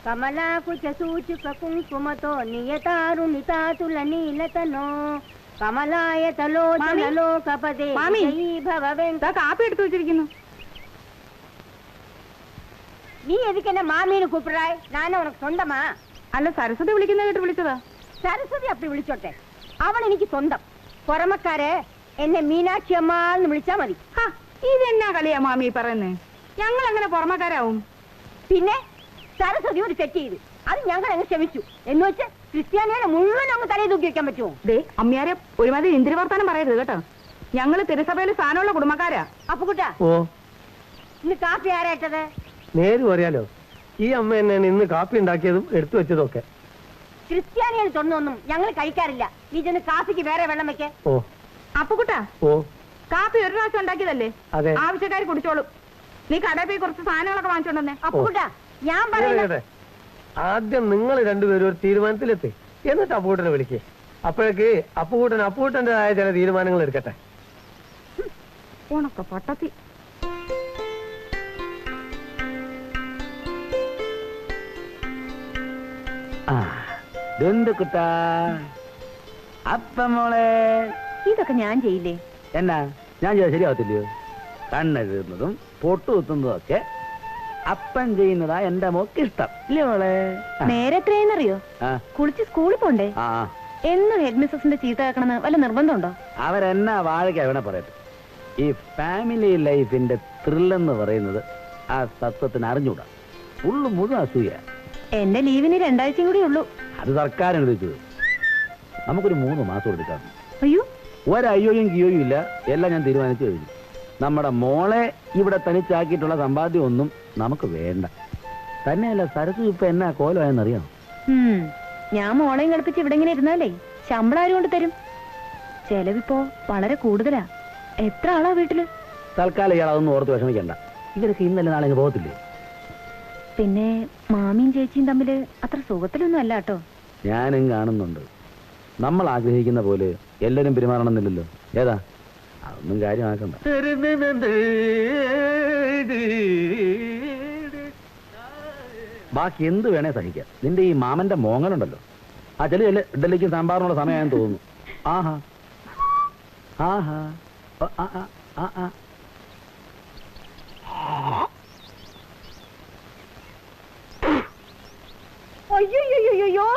కమలాకుచ సూచుక కుంకుమతో నియతారుణితాతుల నీలతనో കമലായതലോചനലോകപദേ കാപ്പി എടുത്തു വെച്ചിരിക്കുന്നു. നീ എതുക്കെന്നെ മാമീനെ കൂപ്പിടായ്? ഞാനും ഉനക്ക് സ്വന്തമാ? അല്ല, സരസ്വതി വിളിക്കുന്ന കേട്ട് വിളിച്ചതാ. സരസ്വതി അപ്പി വിളിച്ചോട്ടെ, അവൾ എനിക്ക് സ്വന്തം. പുറമക്കാരെ എന്നെ മീനാക്ഷി അമ്മാന്ന് വിളിച്ചാ മതി. ഇതെന്നാ കളിയാ മാമി പറയുന്നേ? ഞങ്ങൾ അങ്ങനെ പുറമക്കാരാവും? പിന്നെ സരസ്വതി ഒരു തെറ്റ് ചെയ്ത് അത് ഞങ്ങൾ അങ്ങ് ക്ഷമിച്ചു എന്ന് വെച്ച് ക്രിസ്ത്യാനികളെ മുഴുവൻ അങ്ങ് തലയിൽ തൂക്കി വെക്കാൻ പറ്റുമോ? ദേ അമ്മിയാരെ ഒരുമാതിരി ഇന്ദിര വർത്താനം പറയരുത് കേട്ടോ. ഞങ്ങള് തിരുസഭയിൽ സ്ഥാനമുള്ള കുടുംബക്കാരാ. അപ്പുകുട്ടാ, ഇന്ന് കാപ്പി ആരായിട്ടത്? നേര് പറയാലോ, ഈ അമ്മ തന്നെയാണ് ഇന്ന് കാപ്പി ഉണ്ടാക്കിയതും എടുത്തു വെച്ചതും ഒക്കെ. ക്രിസ്ത്യാനികൾ തൊണ്ണൊന്നും ഞങ്ങൾ കഴിക്കാറില്ല. നീ ചെന്ന് കാപ്പിക്ക് വേറെ വെള്ളം വെക്കേ. അപ്പുകുട്ടാ, കാപ്പി ഒരു പ്രാവശ്യം ഉണ്ടാക്കിയതല്ലേ, ആവശ്യക്കാർ കുടിച്ചോളും. നീ കടയിൽ പോയി കുറച്ച് സാധനങ്ങളൊക്കെ വാങ്ങിച്ചോണ്ടേ. അപ്പുകുട്ടാ, ഞാൻ പറയട്ടെ, ആദ്യം നിങ്ങൾ രണ്ടുപേരും ഒരു തീരുമാനത്തിലെത്തി, എന്നിട്ട് അപ്പുകൂട്ടനെ വിളിക്കേ. അപ്പോഴേക്ക് അപ്പുകൂട്ടന്റേതായ ചില തീരുമാനങ്ങൾ എടുക്കട്ടെ. ഉണക്ക പൊട്ടത്തി. അപ്പമോളെ, ഇതൊക്കെ ഞാൻ ചെയ്യില്ലേ? എന്നാ ഞാൻ ചെയ്താൽ ശരിയാവത്തില്ലയോ? കണ്ണെഴുതുന്നതും പൊട്ടു കുത്തുന്നതും ഒക്കെ അപ്പൻ ചെയ്യുന്നതാ എന്റെ മോക്ക് ഇഷ്ടം, ഇല്ലേ മോളെ? നേരെ എത്രയെന്നറിയോ? കുളിച്ച് സ്കൂളിൽ പോണ്ടേ? എന്നും ഹെഡ് മിസ്സസിന്റെ ചീത്ത കേൾക്കണമെന്ന് വല്ല നിർബന്ധമുണ്ടോ? അവരെന്നാ വാഴയ്ക്ക് അവനെ പറയട്ടെ. ഈ ഫാമിലി ലൈഫിന്റെ ത്രില്ലെന്ന് പറയുന്നത് ആ തത്വത്തിന് അറിഞ്ഞൂടാ. ഉള്ളു മുഴുവൻ അസൂയ. എന്റെ ലീവിന് 2 ആഴ്ചയും കൂടി ഉള്ളൂ. അത് സർക്കാർ അനുവദിച്ചത്. നമുക്കൊരു 3 മാസം എടുക്കാം. അയ്യോ, ഒരയ്യോയും കിയോയും ഇല്ല, എല്ലാം ഞാൻ തീരുമാനിച്ചു കഴിഞ്ഞു. നമ്മുടെ മോളെ ഇവിടെ തനിച്ചാക്കിയിട്ടുള്ള സമ്പാദ്യം ഒന്നും നമുക്ക് വേണ്ട. തന്നെയല്ല, സരസ്വതി ഇപ്പൊ എന്നാ കോലമായെന്നറിയാം. ഞാൻ മോളെയും കളിപ്പിച്ച് ഇവിടെ ഇങ്ങനെ ഇരുന്നാലേ ശമ്പളം ആരും കൊണ്ട് തരും? ചെലവിപ്പോ വളരെ കൂടുതലാ. എത്ര ആളാ വീട്ടില്? തൽക്കാലം ഇയാൾ അതൊന്നും ഓർത്ത് വിഷമിക്കണ്ട. ഇവരൊക്കെ ഇന്നലെ നാളെ പോകത്തില്ലേ? പിന്നെ മാമിയും ചേച്ചിയും തമ്മില് അത്ര സുഖത്തിലൊന്നും അല്ല കേട്ടോ. ഞാനും കാണുന്നുണ്ട്. നമ്മൾ ആഗ്രഹിക്കുന്ന പോലെ എല്ലാരും പെരുമാറണമെന്നില്ലല്ലോ. ഏതാ, അതൊന്നും കാര്യമാക്കണ്ട. ബാക്കി എന്ത് വേണേ സഹിക്കാം. നിന്റെ ഈ മാമന്റെ മോങ്ങലുണ്ടല്ലോ, ആ ചെല്ലു ഇഡലിക്കും സാമ്പാറിനുള്ള സമയമായെന്ന് തോന്നുന്നു. ആഹാ ആഹാ ஐயோ,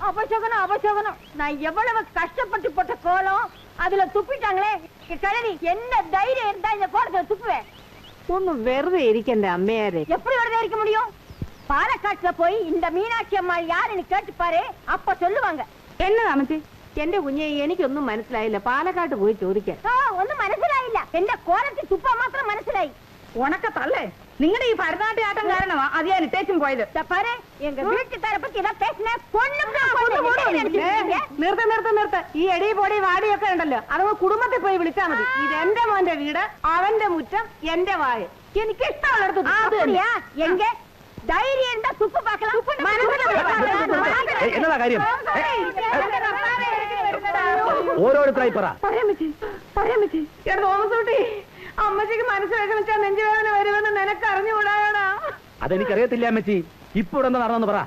அபசகனம் அபசகனம். நான் எவ்வளவு கஷ்டப்பட்டு போட்ட கோலம் அதுல துப்பிட்டாங்களே. கழனி என்ன தைரியம் இருந்தா இந்த கோலத்துல துப்புவேன்? ഒന്നും വെറുതെ ഇരിക്കണ്ടേ അമ്മയാരെ? எப்படி வெறுതെ இருக்க முடியும்? പാലക്കാട്ടില് പോയി இந்த மீனாட்சி அம்மா யாருன்னு கேட்டு பாரு, அப்ப சொல்லுவாங்க. എന്നാ അമ്മച്ചി? എന്റെ കുഞ്ഞെ, എനിക്കൊന്നും മനസ്സിലായില്ല. പാലക്കാട്ട് പോയി ചോദിക്കാൻ. ഒന്നും മനസ്സിലായില്ല. എന്റെ കോലത്തിൽ തുപ്പ മാത്രം മനസ്സിലായി. ഉണക്കത്തല്ലേ നിങ്ങളുടെ ഈ ഭരതനാട്യാട്ടം കാരണമാ അത് ഞാൻ ഇട്ടേച്ചും പോയത്. നിർത്ത. ഈ എടി പൊടി വാടിയൊക്കെ ഉണ്ടല്ലോ, അതൊക്കെ കുടുംബത്തിൽ പോയി വിളിച്ചാൽ മതി. ഇതെന്റെ മോന്റെ വീട്, അവന്റെ മുറ്റം, എന്റെ വായ. എനിക്ക് ഇഷ്ടമുള്ളടത്ത് എങ്ക ധൈര്യം തുപ്പ് എന്നതാ കാര്യം? ഓരോരുത്തരായി പറ. തോമസൂട്ടി, അമ്മച്ചിക്ക് മനസ്സിലാക്കി വെച്ചാൽ നെഞ്ചുവേദന വരുമെന്ന് നിനക്ക് അറിഞ്ഞുകൂടാടാ. അതെനിക്കറിയത്തില്ല അമ്മച്ചി. ഇപ്പൊ എന്താ നടന്നു പറ.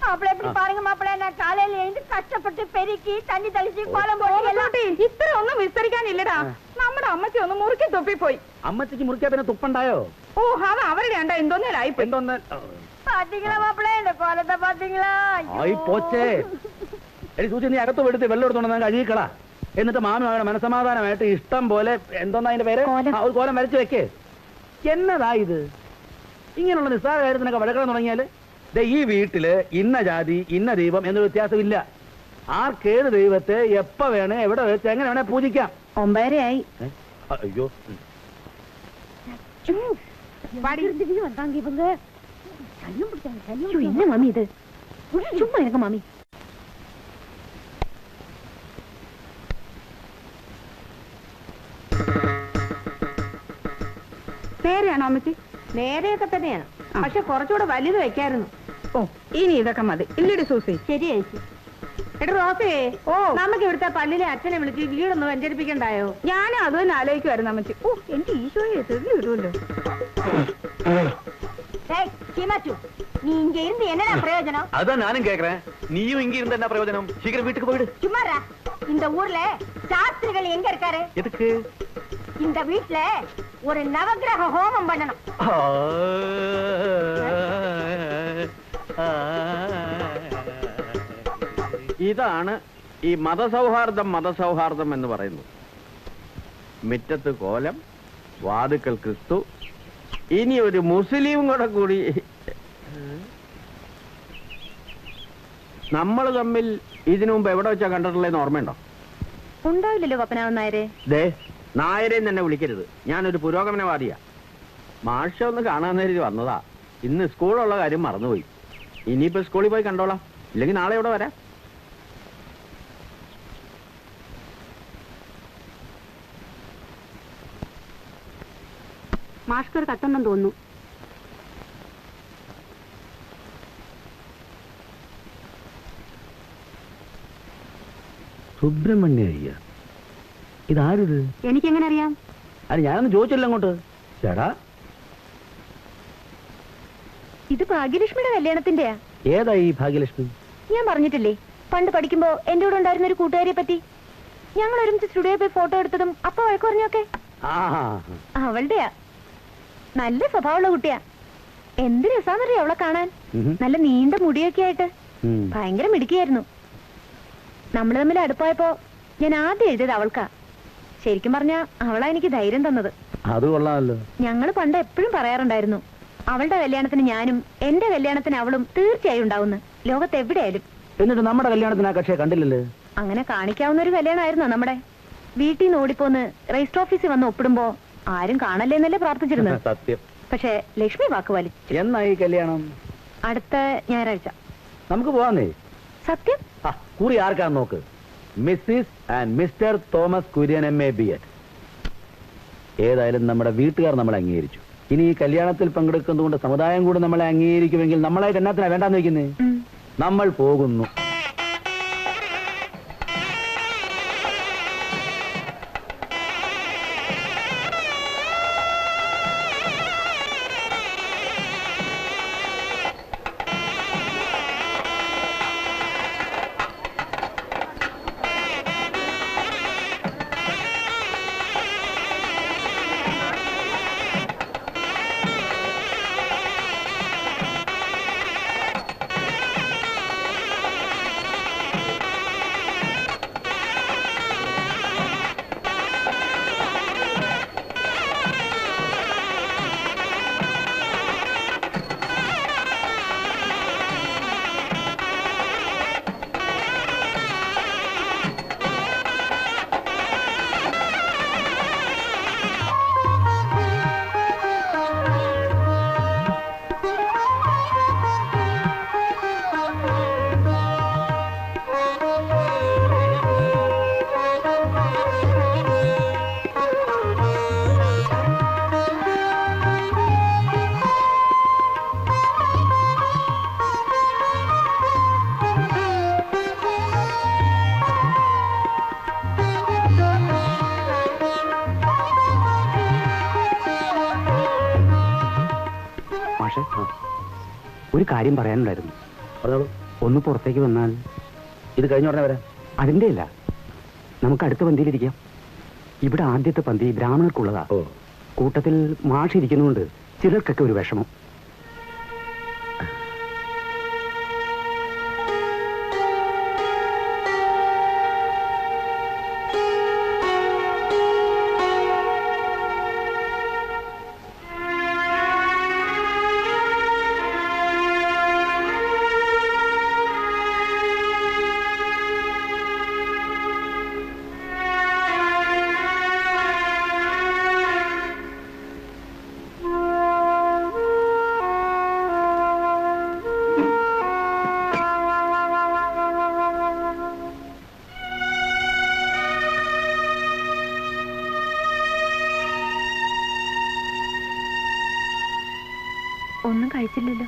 மாப்பிள்ளை எப்படி பாருங்க மாப்பிள்ளை, நான் காலையில எழுந்து கஷ்டப்பட்டு பெருக்கி தண்ணி தெளிச்சு கோலம் போட்டு ഇത്ര ഒന്നും വിസ്തരിക്കാനില്ലടാ. നമ്മുടെ അമ്മച്ചി ഒന്ന് മുറുക്കി തുപ്പിപ്പോയി. അമ്മച്ചിക്ക് മുറിക്കാ പിന്നെ തുപ്പുണ്ടായോ? ഓ, അത് അവരുടെ ഉണ്ടാ എന്തോന്നേലായി. பாத்தீங்களா மாப்பிள்ளை, இந்த கோலத்தை பாத்தீங்களா? ആയി പോച്ചേ. എടി സൂചി, നീ അകത്ത് എടുത്ത് വെള്ളം എടുത്തോണ്ട് കഴുകിക്കളാ. എന്നിട്ട് മാമിയുടെ മനസമാധാനമായിട്ട് ഇഷ്ടം പോലെ എന്തോന്നാ അതിന്റെ പേര്, ഒരു കോലം വരച്ചു വെക്കേ. എന്നതാ ഇത്? ഇങ്ങനെയുള്ള നിസ്സാര കാര്യത്തിനൊക്കെ വഴക്കണം തുടങ്ങിയാല് ഈ വീട്ടില് ഇന്ന ജാതി ഇന്ന ദൈവം എന്നൊരു വ്യത്യാസമില്ല. ആർക്കേത് ദൈവത്തെ എപ്പ വേണേ എവിടെ വെച്ച് എങ്ങനെ വേണേ പൂജിക്കാം. 9:30 ആയി. അയ്യോ, வந்தாங்க இவங்க. என்ன மாமி இது? சும்மா இருங்க மாமி. നേരെയാണോ അമ്മച്ചി? നേരെയൊക്കെ തന്നെയാണ്, പക്ഷെ കുറച്ചുകൂടെ വലുത് വെക്കായിരുന്നു. ഓ, ഇനി ഇതൊക്കെ മതി. ഇല്ലടി സൂസി? ശരി ചേച്ചി. എടാ റോസേ, ഓ, നമുക്ക് ഇവിടുത്തെ പള്ളിയിലെ അച്ഛനെ വിളിച്ച് വീടൊന്ന് വെഞ്ചരിപ്പിക്കണ്ടായോ? ഞാനും അത് തന്നെ ആലോചിക്കുമായിരുന്നു അമ്മച്ചി. ഓ, എന്റെ ഈശോയെ തെളി വരുമല്ലോ. நீ இங்க இருந்து என்னடா பிரயோஜனம்? அதான் நானும் கேக்குறேன். நீயும் இங்க இருந்த என்ன பிரயோஜனம்? சீக்கிரம் வீட்டுக்கு போயிடு. சும்மாரா. இந்த ஊர்ல சாஸ்திரிகள் எங்க இருக்காரு? எதுக்கு? இந்த வீட்ல ஒரு நவக்கிரக ஹோமம் பண்ணணும். ഇതാണ് ഈ മതസൗഹാർദ്ദം എന്ന് പറയുന്നത്. മുറ്റത്ത് കോലം, വാതുക്കൽ ക്രിസ്തു, ഇനി ഒരു മുസ്ലിം കൂടി. നമ്മൾ തമ്മിൽ ഇതിനു മുമ്പ് എവിടെ വെച്ചാ കണ്ടിട്ടുള്ളതെന്ന് ഓർമ്മയുണ്ടോ? ഉണ്ടാവില്ലല്ലോ പപ്പനാവൻ നായരെ. ദേ, നായരെന്ന് തന്നെ വിളിക്കരുത്. ഞാനൊരു പുരോഗമനവാദിയാ. മാഷ ഒന്ന് കാണാൻ നേരിട്ട് വന്നതാ. ഇന്ന് സ്കൂളുള്ള കാര്യം മറന്നുപോയി. ഇനിയിപ്പോ സ്കൂളിൽ പോയി കണ്ടോളാം. ഇല്ലെങ്കിൽ നാളെ ഇവിടെ വരാം. മാഷ്ക്കൊരു കത്തുണ്ടെന്ന് തോന്നുന്നു. സുബ്രഹ്മണ്യ അയ്യ, ഇതാരിത്? എനിക്കെങ്ങനെ അറിയാം? അത് ഞാനൊന്ന് ചോദിച്ചില്ല അങ്ങോട്ട്. ചേടാ, ഇത് ഭാഗ്യലക്ഷ്മിയുടെ കല്യാണത്തിന്റെയാ. ഏതാ ഈ ഭാഗ്യലക്ഷ്മി? ഞാൻ പറഞ്ഞിട്ടില്ലേ പണ്ട് പഠിക്കുമ്പോ എന്റെ കൂടെ ഉണ്ടായിരുന്ന ഒരു കൂട്ടുകാരിയെ പറ്റി. ഞങ്ങൾ ഒരുമിച്ച് സ്റ്റുഡിയോയിൽ പോയി ഫോട്ടോ എടുത്തതും അപ്പ വഴക്ക് പറഞ്ഞൊക്കെ അവളുടെയാ. നല്ല സ്വഭാവമുള്ള കുട്ടിയാ. എന്ത് രസാന്നറിയോ അവളെ കാണാൻ. നല്ല നീണ്ട മുടിയൊക്കെ ആയിട്ട് ഭയങ്കര മിടുക്കിയായിരുന്നു. നമ്മൾ തമ്മിൽ അടുപ്പായപ്പോ ഞാൻ ആദ്യം എഴുതിയത് അവൾക്കാ. ശരിക്കും പറഞ്ഞാ അവളാ എനിക്ക് ധൈര്യം തന്നത്. അത് കൊള്ളാമല്ലോ. ഞങ്ങള് പണ്ട് എപ്പോഴും പറയാറുണ്ടായിരുന്നു, അവളുടെ കല്യാണത്തിന് ഞാനും എന്റെ കല്യാണത്തിന് അവളും തീർച്ചയായും ഉണ്ടാവുന്നു, ലോകത്ത് എവിടെയായാലും. എന്നിട്ട് നമ്മുടെ കല്യാണത്തിന് ആ കക്ഷിയെ കണ്ടില്ലല്ലോ. അങ്ങനെ കാണിക്കാവുന്ന ഒരു കല്യാണമായിരുന്നു നമ്മുടെ. വീട്ടിൽ നിന്ന് ഓടിപ്പോന്ന് രജിസ്റ്റർ ഓഫീസിൽ വന്ന് ഒപ്പിടുമ്പോ ആരും കാണല്ലേന്നല്ലേ പ്രാർത്ഥിച്ചിരുന്നത്. സത്യം. പക്ഷെ ലക്ഷ്മി വാക്ക് വലിച്ചു. എന്നായി കല്യാണം? അടുത്ത ഞായറാഴ്ച. നമുക്ക് പോവാന്നേ. സത്യം? കുറി ആർക്കാന്ന് നോക്ക്. Mrs and mister Thomas Kurian MA.B.Ed. ഏതായാലും നമ്മുടെ വീട്ടുകാർ നമ്മളെ അംഗീകരിച്ചു. ഇനി ഈ കല്യാണത്തിൽ പങ്കെടുക്കുന്നതുകൊണ്ട് സമുദായം കൂടി നമ്മളെ അംഗീകരിക്കുമെങ്കിൽ നമ്മളായിട്ട് എന്നാത്തിനാ വേണ്ടാന്ന് വെക്കുന്നേ? നമ്മൾ പോകുന്നു. ഒരു കാര്യം പറയാനുണ്ടായിരുന്നു. പറഞ്ഞോളൂ. ഒന്ന് പുറത്തേക്ക് വന്നാൽ. ഇത് കഴിഞ്ഞ ഉടനെ വരാം. അതിന്റെ അല്ല, നമുക്ക് അടുത്ത പന്തിയിലിരിക്കാം. ഇവിടെ ആദ്യത്തെ പന്തി ബ്രാഹ്മണർക്കുള്ളതാ. കൂട്ടത്തിൽ മാഷ് ഇരിക്കുന്നുണ്ട് ചിലർക്കൊക്കെ ഒരു വിഷമം. ഒന്നും കഴിച്ചില്ലല്ലോ.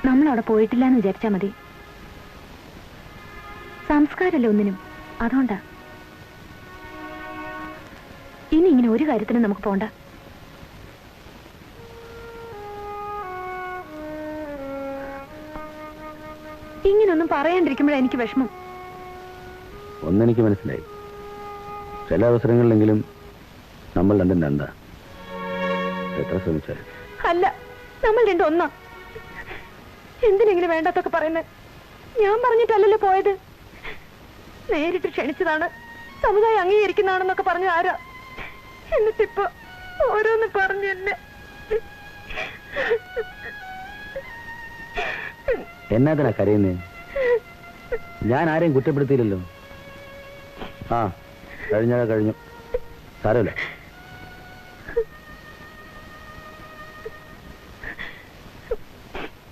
നമ്മൾ അവിടെ പോയിട്ടില്ല എന്ന് വിചാരിച്ചാ മതി. സംസ്കാരമല്ലേ ഒന്നിനും, അതുകൊണ്ടാ. ഇനി ഇങ്ങനെ ഒരു കാര്യത്തിനും നമുക്ക് പോണ്ട. ഇങ്ങനൊന്നും പറയാണ്ടിരിക്കുമ്പോഴാണ് എനിക്ക് വിഷമം. ഒന്നെനിക്ക് മനസ്സിലായി, ചില അവസരങ്ങളിലെങ്കിലും നമ്മൾ രണ്ടും രണ്ടാ, എത്ര ശ്രമിച്ചാലും. അല്ല, നമ്മൾ രണ്ടും ഒന്നാ. എന്തിനെങ്കിലും വേണ്ടാത്തൊക്കെ പറയുന്നത്? ഞാൻ പറഞ്ഞിട്ടല്ലല്ലോ പോയത്. നേരിട്ട് ക്ഷണിച്ചതാണ്, സമുദായം അംഗീകരിക്കുന്നതാണെന്നൊക്കെ പറഞ്ഞ ആരാ? എന്നിട്ടിപ്പോ ഓരോന്ന് പറഞ്ഞു എന്നെ. എന്നാത്തിനാ കരയുന്നേ? ഞാൻ ആരെയും കുറ്റപ്പെടുത്തിയില്ലല്ലോ. ആ, കഴിഞ്ഞാൽ കഴിഞ്ഞു, സാരമില്ല.